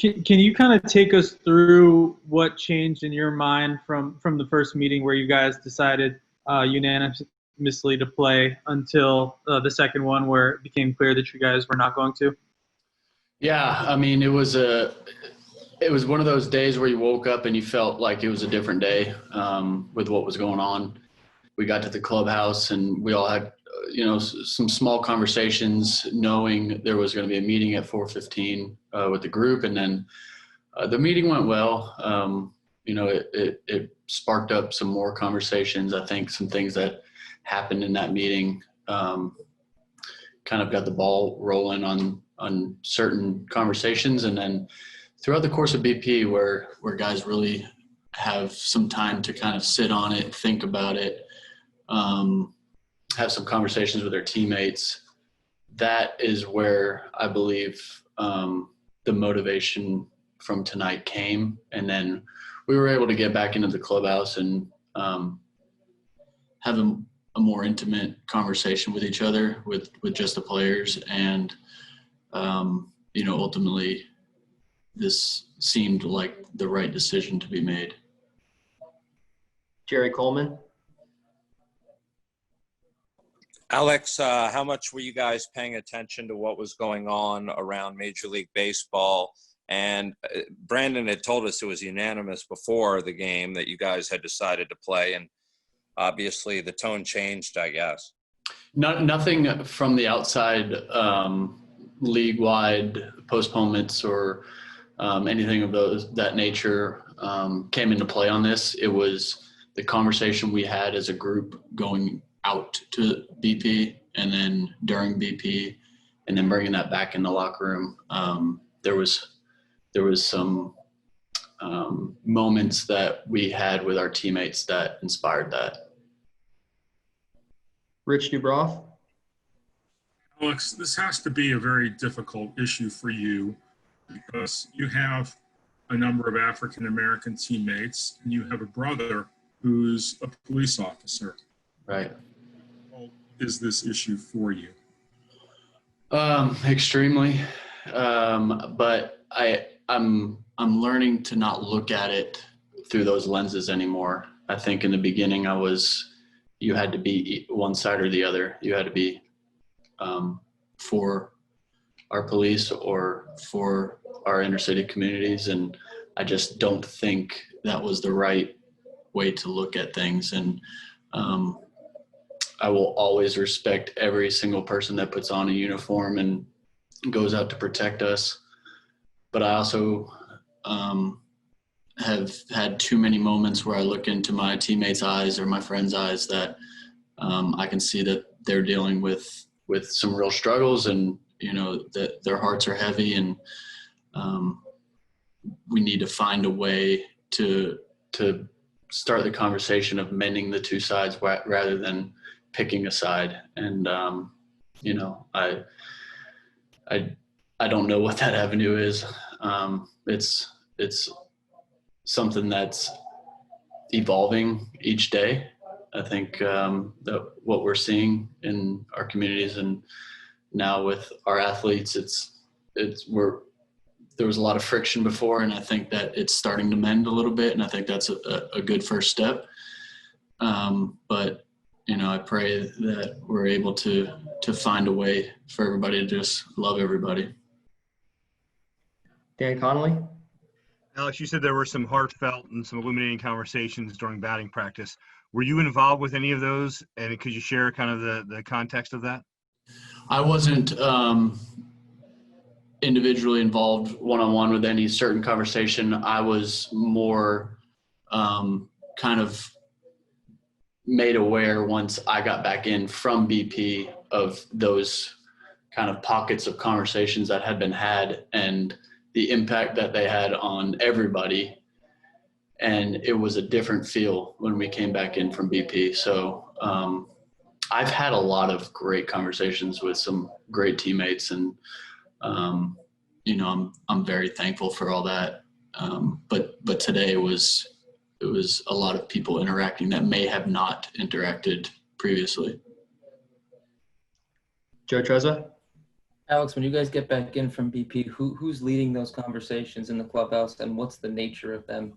Can you kind of take us through what changed in your mind from the first meeting where you guys decided unanimously to play until the second one where it became clear that you guys were not going to? Yeah, I mean, it was one of those days where you woke up and you felt like it was a different day with what was going on. We got to the clubhouse and we all had, some small conversations, knowing there was going to be a meeting at 4:15 with the group, and then the meeting went well. It sparked up some more conversations. I think some things that happened in that meeting kind of got the ball rolling on certain conversations, and then throughout the course of BP, where guys really have some time to kind of sit on it, think about it, have some conversations with their teammates. That is where I believe the motivation from tonight came. And then we were able to get back into the clubhouse and have a more intimate conversation with each other, with just the players. And, ultimately this seemed like the right decision to be made. Jerry Coleman. Alex, how much were you guys paying attention to what was going on around Major League Baseball? And Brandon had told us it was unanimous before the game that you guys had decided to play, and obviously the tone changed, I guess. Nothing from the outside league-wide postponements or anything of that nature came into play on this. It was the conversation we had as a group going out to BP, and then during BP, and then bringing that back in the locker room. There was some moments that we had with our teammates that inspired that. Rich Dubroff. Alex, this has to be a very difficult issue for you because you have a number of African-American teammates and you have a brother who's a police officer. Right. How is this issue for you? Extremely. But I'm learning to not look at it through those lenses anymore. I think in the beginning you had to be one side or the other. You had to be for our police or for our inner city communities. And I just don't think that was the right way to look at things. And I will always respect every single person that puts on a uniform and goes out to protect us. But I also have had too many moments where I look into my teammates' eyes or my friends' eyes that I can see that they're dealing with some real struggles, and that their hearts are heavy, and we need to find a way to start the conversation of mending the two sides rather than picking a side. And I don't know what that avenue is. It's something that's evolving each day. I think that what we're seeing in our communities and now with our athletes, there was a lot of friction before, and I think that it's starting to mend a little bit, and I think that's a good first step. But I pray that we're able to find a way for everybody to just love everybody. Dan Connolly. Alex, you said there were some heartfelt and some illuminating conversations during batting practice. Were you involved with any of those? And could you share kind of the context of that? I wasn't individually involved one-on-one with any certain conversation. I was more kind of made aware once I got back in from BP of those kind of pockets of conversations that had been had and the impact that they had on everybody. And it was a different feel when we came back in from BP. So I've had a lot of great conversations with some great teammates, and I'm very thankful for all that. But today it was a lot of people interacting that may have not interacted previously. Joe Trezza. Alex, when you guys get back in from BP, who's leading those conversations in the clubhouse, and what's the nature of them?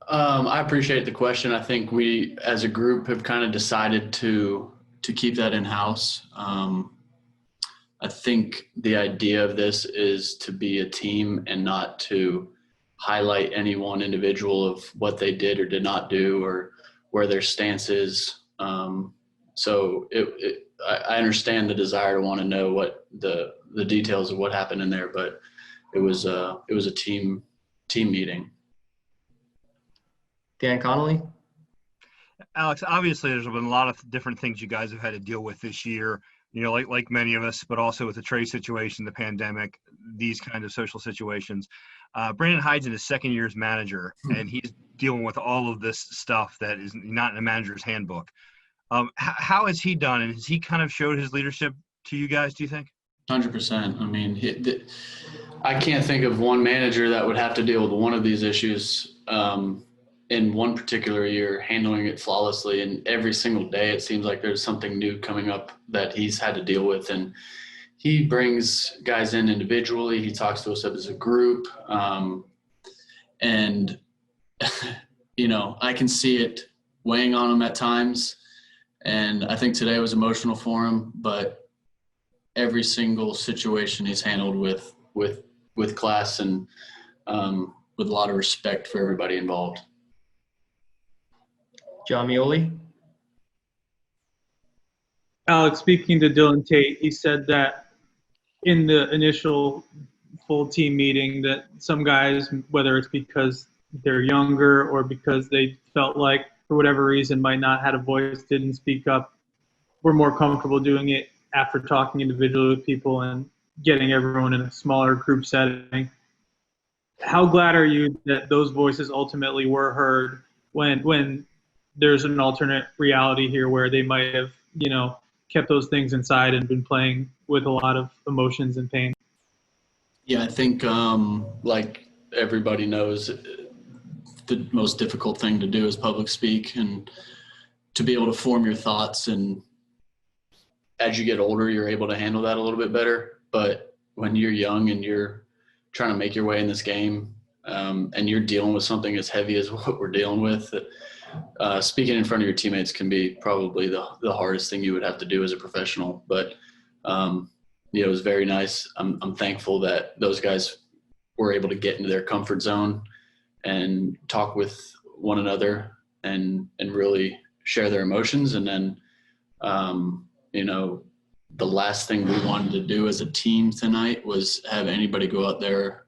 I appreciate the question. I think we, as a group, have kind of decided to keep that in house. I think the idea of this is to be a team and not to highlight any one individual of what they did or did not do or where their stance is. So I understand the desire to want to know what the details of what happened in there, but it was a team meeting. Dan Connolly? Alex, obviously there's been a lot of different things you guys have had to deal with this year, like many of us, but also with the trade situation, the pandemic, these kinds of social situations. Brandon Hydes in his second year as manager, and he's dealing with all of this stuff that is not in a manager's handbook. How has he done, and has he kind of showed his leadership to you guys, do you think? 100%. I mean, I can't think of one manager that would have to deal with one of these issues in one particular year, handling it flawlessly. And every single day, it seems like there's something new coming up that he's had to deal with. And he brings guys in individually. He talks to us as a group. And, I can see it weighing on him at times. And I think today was emotional for him, but every single situation he's handled with class and with a lot of respect for everybody involved. John Mioli? Alex, speaking to Dylan Tate, he said that in the initial full team meeting that some guys, whether it's because they're younger or because they felt like for whatever reason might not have a voice, didn't speak up, were more comfortable doing it after talking individually with people and getting everyone in a smaller group setting. How glad are you that those voices ultimately were heard when there's an alternate reality here where they might have, kept those things inside and been playing with a lot of emotions and pain? Yeah, I think like everybody knows, the most difficult thing to do is public speak, and to be able to form your thoughts. And as you get older, you're able to handle that a little bit better. But when you're young and you're trying to make your way in this game, and you're dealing with something as heavy as what we're dealing with, speaking in front of your teammates can be probably the hardest thing you would have to do as a professional. But it was very nice. I'm thankful that those guys were able to get into their comfort zone and talk with one another and really share their emotions. And then, the last thing we wanted to do as a team tonight was have anybody go out there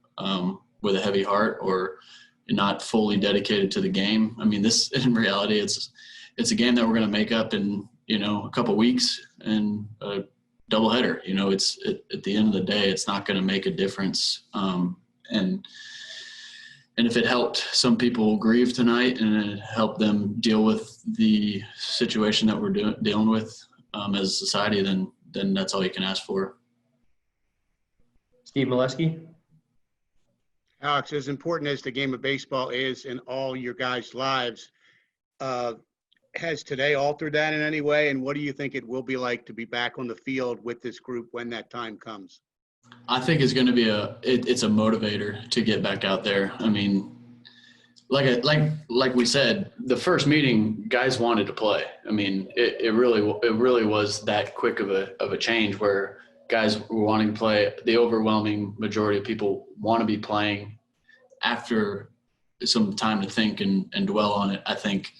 with a heavy heart or not fully dedicated to the game. I mean, this, in reality, it's a game that we're going to make up in, a couple of weeks and a doubleheader. It's at the end of the day, it's not going to make a difference. And if it helped some people grieve tonight and it helped them deal with the situation that we're dealing with as a society, then that's all you can ask for. Steve Molesky? Alex, as important as the game of baseball is in all your guys' lives, has today altered that in any way? And what do you think it will be like to be back on the field with this group when that time comes? I think it's going to be it's a motivator to get back out there. I mean, like we said, the first meeting, guys wanted to play. I mean, it really was that quick of a change where guys were wanting to play. The overwhelming majority of people want to be playing after some time to think and dwell on it. I think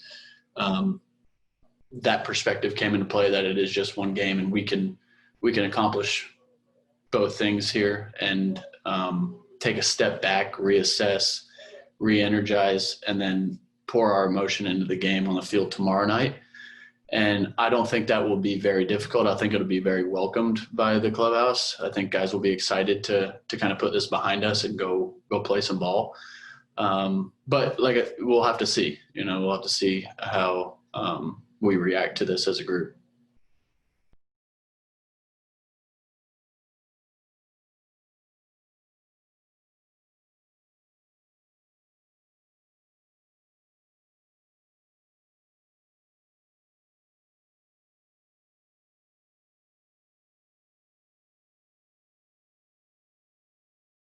that perspective came into play, that it is just one game and we can accomplish both things here and take a step back, reassess, re-energize, and then pour our emotion into the game on the field tomorrow night. And I don't think that will be very difficult. I think it'll be very welcomed by the clubhouse. I think guys will be excited to kind of put this behind us and go play some ball. But we'll have to see, we'll have to see how we react to this as a group.